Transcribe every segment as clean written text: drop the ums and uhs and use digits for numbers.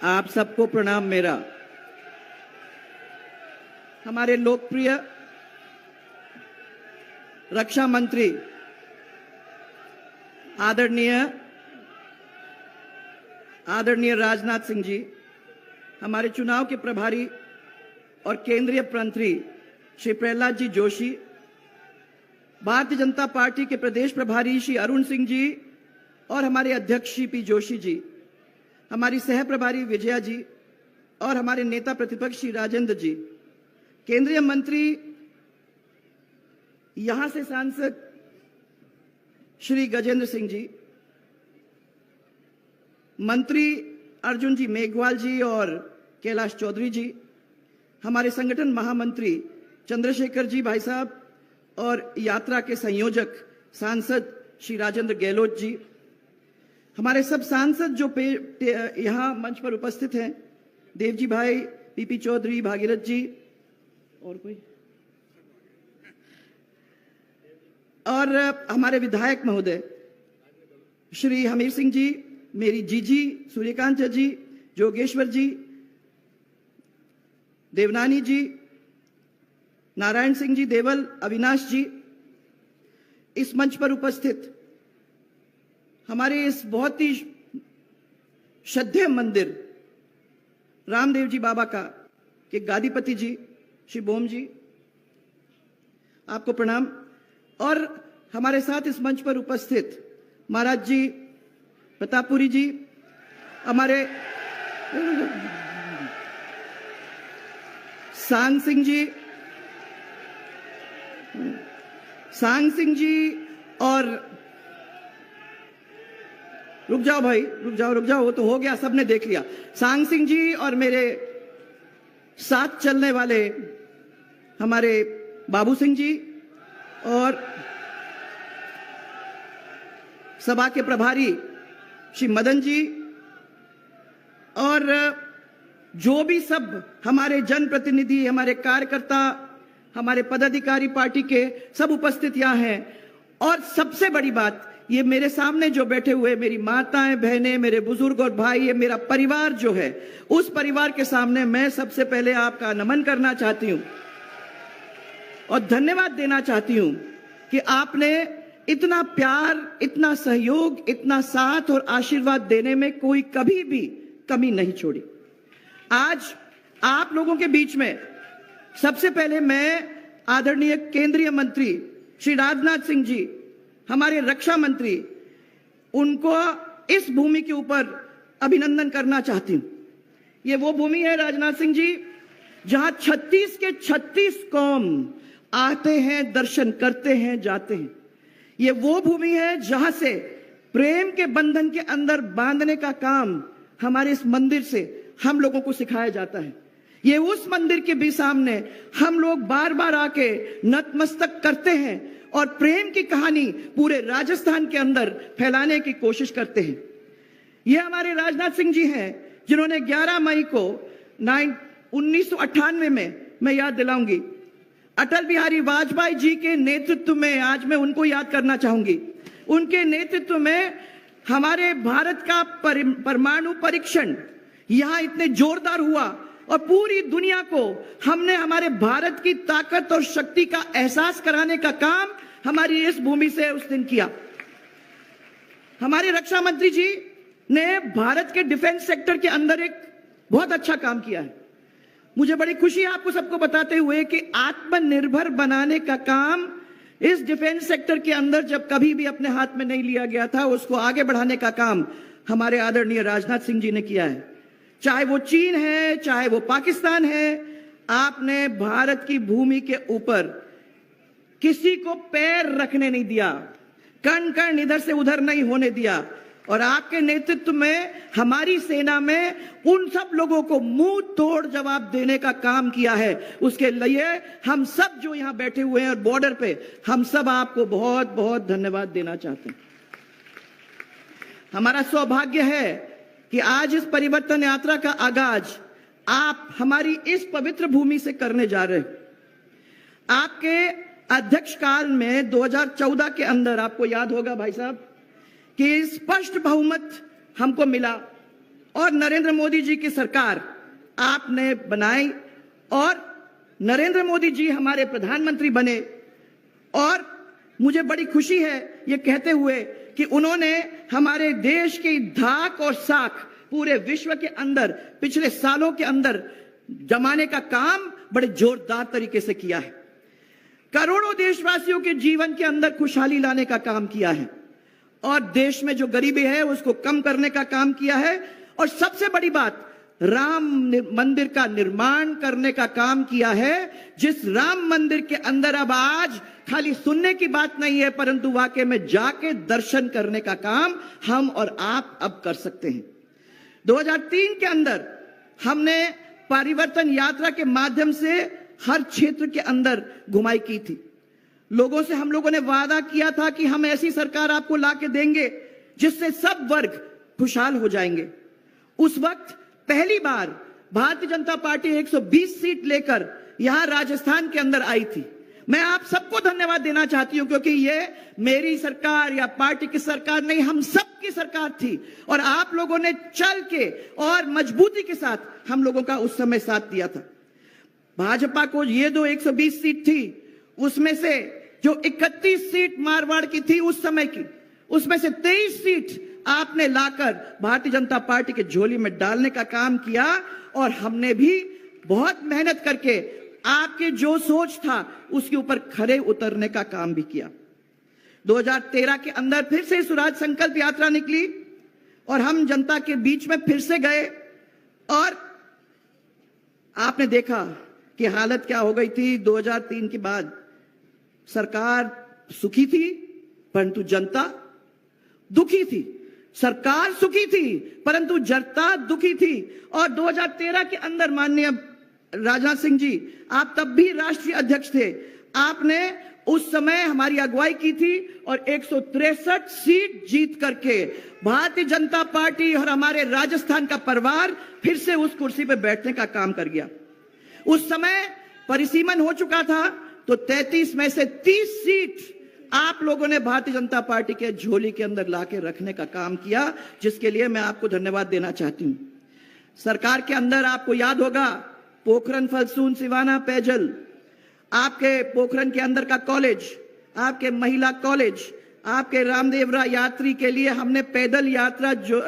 आप सबको प्रणाम मेरा। हमारे लोकप्रिय रक्षा मंत्री आदरणीय राजनाथ सिंह जी, हमारे चुनाव के प्रभारी और केंद्रीय मंत्री श्री प्रहलाद जी जोशी, भारतीय जनता पार्टी के प्रदेश प्रभारी श्री अरुण सिंह जी और हमारे अध्यक्ष श्री पी जोशी जी, हमारी सह प्रभारी विजया जी और हमारे नेता प्रतिपक्ष श्री राजेंद्र जी, केंद्रीय मंत्री यहां से सांसद श्री गजेंद्र सिंह जी, मंत्री अर्जुन जी मेघवाल जी और कैलाश चौधरी जी, हमारे संगठन महामंत्री चंद्रशेखर जी भाई साहब और यात्रा के संयोजक सांसद श्री राजेंद्र गहलोत जी, हमारे सब सांसद जो यहां मंच पर उपस्थित हैं, देवजी भाई, पीपी चौधरी, भागीरथ जी और कोई, और हमारे विधायक महोदय श्री हमीर सिंह जी, मेरी जीजी सूर्यकांत जी, जोगेश्वर जी, देवनानी जी, नारायण सिंह जी देवल, अविनाश जी, इस मंच पर उपस्थित हमारे इस बहुत ही श्रद्धेय मंदिर रामदेव जी बाबा का के गादीपति जी श्री बोम जी, आपको प्रणाम। और हमारे साथ इस मंच पर उपस्थित महाराज जी प्रतापपुरी जी, हमारे सांग सिंह जी और रुक जाओ भाई, रुक जाओ, वो तो हो गया, सबने देख लिया। सांग सिंह जी और मेरे साथ चलने वाले हमारे बाबू सिंह जी और सभा के प्रभारी श्री मदन जी और जो भी सब हमारे जनप्रतिनिधि, हमारे कार्यकर्ता, हमारे पदाधिकारी पार्टी के सब उपस्थित यहाँ हैं। और सबसे बड़ी बात, ये मेरे सामने जो बैठे हुए मेरी माताएं, बहनें, मेरे बुजुर्ग और भाई, ये मेरा परिवार जो है, उस परिवार के सामने मैं सबसे पहले आपका नमन करना चाहती हूं और धन्यवाद देना चाहती हूं कि आपने इतना प्यार, इतना सहयोग, इतना साथ और आशीर्वाद देने में कोई कभी भी कमी नहीं छोड़ी। आज आप लोगों के बीच में सबसे पहले मैं आदरणीय केंद्रीय मंत्री श्री राजनाथ सिंह जी, हमारे रक्षा मंत्री, उनको इस भूमि के ऊपर अभिनंदन करना चाहती हूं। ये वो भूमि है राजनाथ सिंह जी जहां 36 के 36 कौम आते हैं, दर्शन करते हैं, जाते हैं। ये वो भूमि है जहां से प्रेम के बंधन के अंदर बांधने का काम हमारे इस मंदिर से हम लोगों को सिखाया जाता है। ये उस मंदिर के भी सामने हम लोग बार बार आके नतमस्तक करते हैं और प्रेम की कहानी पूरे राजस्थान के अंदर फैलाने की कोशिश करते हैं। ये हमारे राजनाथ सिंह जी हैं जिन्होंने 11 मई को 1998 में, मैं याद दिलाऊंगी, अटल बिहारी वाजपेयी जी के नेतृत्व में, आज मैं उनको याद करना चाहूंगी, उनके नेतृत्व में हमारे भारत का परमाणु परीक्षण यहां इतने जोरदार हुआ और पूरी दुनिया को हमने हमारे भारत की ताकत और शक्ति का एहसास कराने का काम हमारी इस भूमि से उस दिन किया। हमारे रक्षा मंत्री जी ने भारत के डिफेंस सेक्टर के अंदर एक बहुत अच्छा काम किया है। मुझे बड़ी खुशी है आपको सबको बताते हुए कि आत्मनिर्भर बनाने का काम इस डिफेंस सेक्टर के अंदर जब कभी भी अपने हाथ में नहीं लिया गया था, उसको आगे बढ़ाने का काम हमारे आदरणीय राजनाथ सिंह जी ने किया है। चाहे वो चीन है, चाहे वो पाकिस्तान है, आपने भारत की भूमि के ऊपर किसी को पैर रखने नहीं दिया, कण कण इधर से उधर नहीं होने दिया। और आपके नेतृत्व में हमारी सेना में उन सब लोगों को मुंह तोड़ जवाब देने का काम किया है। उसके लिए हम सब जो यहां बैठे हुए हैं और बॉर्डर पे, हम सब आपको बहुत बहुत धन्यवाद देना चाहते हैं। हमारा सौभाग्य है कि आज इस परिवर्तन यात्रा का आगाज आप हमारी इस पवित्र भूमि से करने जा रहे हैं। आपके अध्यक्ष काल में 2014 के अंदर, आपको याद होगा भाई साहब, कि स्पष्ट बहुमत हमको मिला और नरेंद्र मोदी जी की सरकार आपने बनाई और नरेंद्र मोदी जी हमारे प्रधानमंत्री बने। और मुझे बड़ी खुशी है ये कहते हुए कि उन्होंने हमारे देश की धाक और साख पूरे विश्व के अंदर पिछले सालों के अंदर जमाने का काम बड़े जोरदार तरीके से किया है। करोड़ों देशवासियों के जीवन के अंदर खुशहाली लाने का काम किया है और देश में जो गरीबी है उसको कम करने का काम किया है। और सबसे बड़ी बात, राम मंदिर का निर्माण करने का काम किया है, जिस राम मंदिर के अंदर अब आज खाली सुनने की बात नहीं है परंतु वाकई में जाके दर्शन करने का काम हम और आप अब कर सकते हैं। 2003 के अंदर हमने परिवर्तन यात्रा के माध्यम से हर क्षेत्र के अंदर घुमाई की थी। लोगों से हम लोगों ने वादा किया था कि हम ऐसी सरकार आपको लाके देंगे जिससे सब वर्ग खुशहाल हो जाएंगे। उस वक्त पहली बार भारतीय जनता पार्टी 120 सीट लेकर यहां राजस्थान के अंदर आई थी। मैं आप सबको धन्यवाद देना चाहती हूं क्योंकि ये मेरी सरकार या पार्टी की सरकार नहीं, हम सबकी सरकार थी और आप लोगों ने चल के और मजबूती के साथ हम लोगों का उस समय साथ दिया था। भाजपा को ये 120 सीट थी, उसमें से जो 31 सीट मारवाड़ की थी उस समय की, उसमें से 23 सीट आपने लाकर भारतीय जनता पार्टी के झोली में डालने का काम किया और हमने भी बहुत मेहनत करके आपके जो सोच था उसके ऊपर खरे उतरने का काम भी किया। 2013 के अंदर फिर से स्वराज संकल्प यात्रा निकली और हम जनता के बीच में फिर से गए और आपने देखा कि हालत क्या हो गई थी। 2003 के बाद सरकार सुखी थी परंतु जनता दुखी थी। सरकार सुखी थी परंतु जनता दुखी थी। और 2013 के अंदर माननीय राजनाथ सिंह जी, आप तब भी राष्ट्रीय अध्यक्ष थे, आपने उस समय हमारी अगुवाई की थी और 163 सीट जीत करके भारतीय जनता पार्टी और हमारे राजस्थान का परिवार फिर से उस कुर्सी पर बैठने का काम कर गया। उस समय परिसीमन हो चुका था तो 33 में से 30 सीट आप लोगों ने भारतीय जनता पार्टी के झोली के अंदर लाके रखने का काम किया, जिसके लिए मैं आपको धन्यवाद देना चाहती हूं। सरकार के अंदर आपको याद होगा पोखरण फलसून सिवाना पेयजल, आपके पोखरण के अंदर का कॉलेज, आपके महिला कॉलेज, आपके रामदेवरा यात्री के लिए हमने पैदल यात्रा जो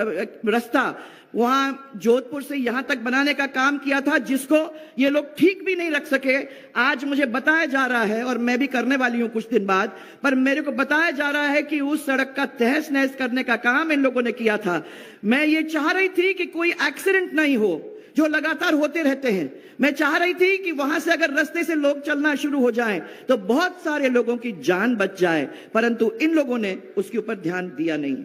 रास्ता वहां जोधपुर से यहां तक बनाने का काम किया था, जिसको ये लोग ठीक भी नहीं रख सके। आज मुझे बताया जा रहा है और मैं भी करने वाली हूं कुछ दिन बाद, पर मेरे को बताया जा रहा है कि उस सड़क का तहस नहस करने का काम इन लोगों ने किया था। मैं ये चाह रही थी कि कोई एक्सीडेंट नहीं हो जो लगातार होते रहते हैं। मैं चाह रही थी कि वहां से अगर रास्ते से लोग चलना शुरू हो जाएं तो बहुत सारे लोगों की जान बच जाए, परंतु इन लोगों ने उसके ऊपर ध्यान दिया नहीं।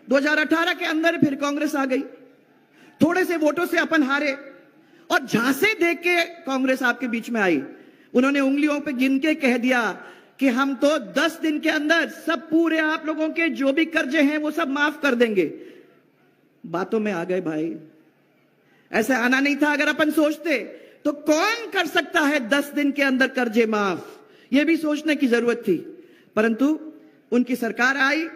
2018 के अंदर फिर कांग्रेस आ गई, थोड़े से वोटों से अपन हारे और झांसे देख के कांग्रेस आपके बीच में आई। उन्होंने उंगलियों पे गिन के कह दिया कि हम तो 10 दिन के अंदर सब पूरे आप लोगों के जो भी कर्जे हैं वो सब माफ कर देंगे। बातों में आ गए भाई, ऐसे आना नहीं था। अगर अपन सोचते तो कौन कर सकता है 10 दिन के अंदर कर्जे माफ, यह भी सोचने की जरूरत थी। परंतु उनकी सरकार आई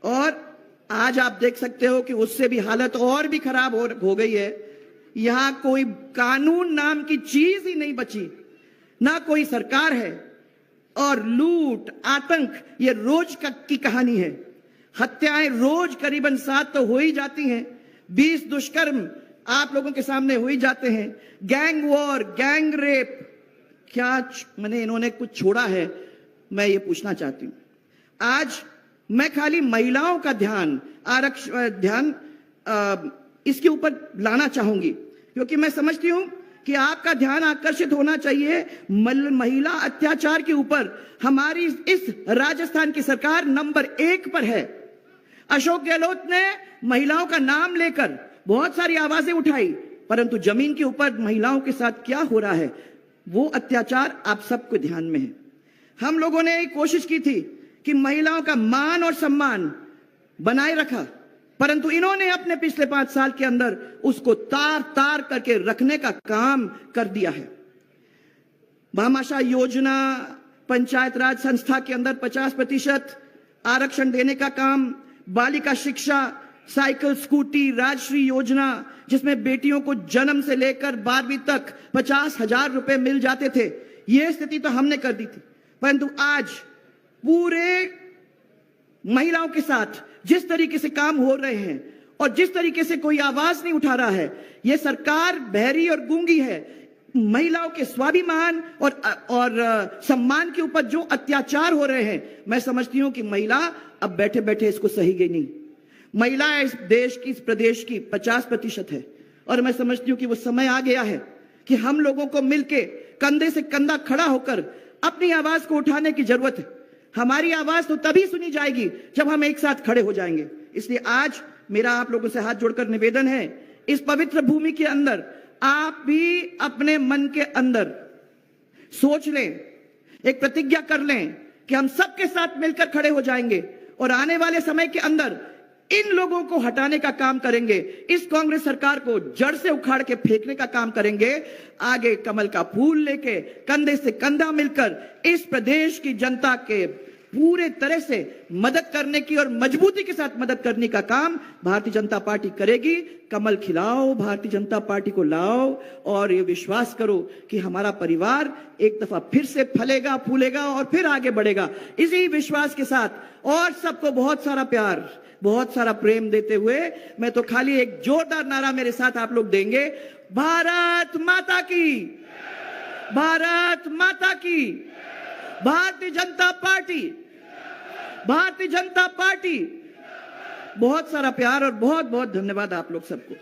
और आज आप देख सकते हो कि उससे भी हालत और भी खराब हो गई है। यहां कोई कानून नाम की चीज ही नहीं बची, ना कोई सरकार है और लूट आतंक ये रोज की कहानी है। हत्याएं रोज करीबन 7 तो हो ही जाती हैं, 20 दुष्कर्म आप लोगों के सामने हो ही जाते हैं, गैंग वॉर, गैंग रेप, क्या मैंने इन्होंने कुछ छोड़ा है? मैं ये पूछना चाहती हूं। आज मैं खाली महिलाओं का ध्यान इसके ऊपर लाना चाहूंगी क्योंकि मैं समझती हूं कि आपका ध्यान आकर्षित होना चाहिए महिला अत्याचार के ऊपर। हमारी इस राजस्थान की सरकार नंबर 1 पर है। अशोक गहलोत ने महिलाओं का नाम लेकर बहुत सारी आवाजें उठाई, परंतु जमीन के ऊपर महिलाओं के साथ क्या हो रहा है वो अत्याचार आप सबको ध्यान में है। हम लोगों ने एक कोशिश की थी कि महिलाओं का मान और सम्मान बनाए रखा, परंतु इन्होंने अपने पिछले 5 साल के अंदर उसको तार तार करके रखने का काम कर दिया है। भामाशाह योजना, पंचायत राज संस्था के अंदर 50% आरक्षण देने का काम, बालिका शिक्षा, साइकिल, स्कूटी, राजश्री योजना, जिसमें बेटियों को जन्म से लेकर 12वीं तक 50,000 रुपए मिल जाते थे, यह स्थिति तो हमने कर दी थी। परंतु आज पूरे महिलाओं के साथ जिस तरीके से काम हो रहे हैं और जिस तरीके से कोई आवाज नहीं उठा रहा है, यह सरकार बहरी और गूंगी है। महिलाओं के स्वाभिमान और सम्मान के ऊपर जो अत्याचार हो रहे हैं, मैं समझती हूं कि महिला अब बैठे बैठे इसको सहेगी नहीं। महिला इस देश की, इस प्रदेश की 50% है और मैं समझती हूं कि वो समय आ गया है कि हम लोगों को मिलके कंधे से कंधा खड़ा होकर अपनी आवाज को उठाने की जरूरत है। हमारी आवाज तो तभी सुनी जाएगी जब हम एक साथ खड़े हो जाएंगे। इसलिए आज मेरा आप लोगों से हाथ जोड़कर निवेदन है, इस पवित्र भूमि के अंदर आप भी अपने मन के अंदर सोच लें, एक प्रतिज्ञा कर लें कि हम सबके साथ मिलकर खड़े हो जाएंगे और आने वाले समय के अंदर इन लोगों को हटाने का काम करेंगे। इस कांग्रेस सरकार को जड़ से उखाड़ के फेंकने का काम करेंगे। आगे कमल का फूल लेके कंधे से कंधा मिलकर इस प्रदेश की जनता के पूरे तरह से मदद करने की और मजबूती के साथ मदद करने का काम भारतीय जनता पार्टी करेगी। कमल खिलाओ, भारतीय जनता पार्टी को लाओ और ये विश्वास करो कि हमारा परिवार एक दफा फिर से फलेगा, फूलेगा और फिर आगे बढ़ेगा। इसी विश्वास के साथ और सबको बहुत सारा प्यार, बहुत सारा प्रेम देते हुए मैं तो खाली एक जोरदार नारा मेरे साथ आप लोग देंगे, भारत माता की, भारत माता की, भारतीय जनता पार्टी, भारतीय जनता पार्टी। बहुत सारा प्यार और बहुत बहुत धन्यवाद आप लोग सबको।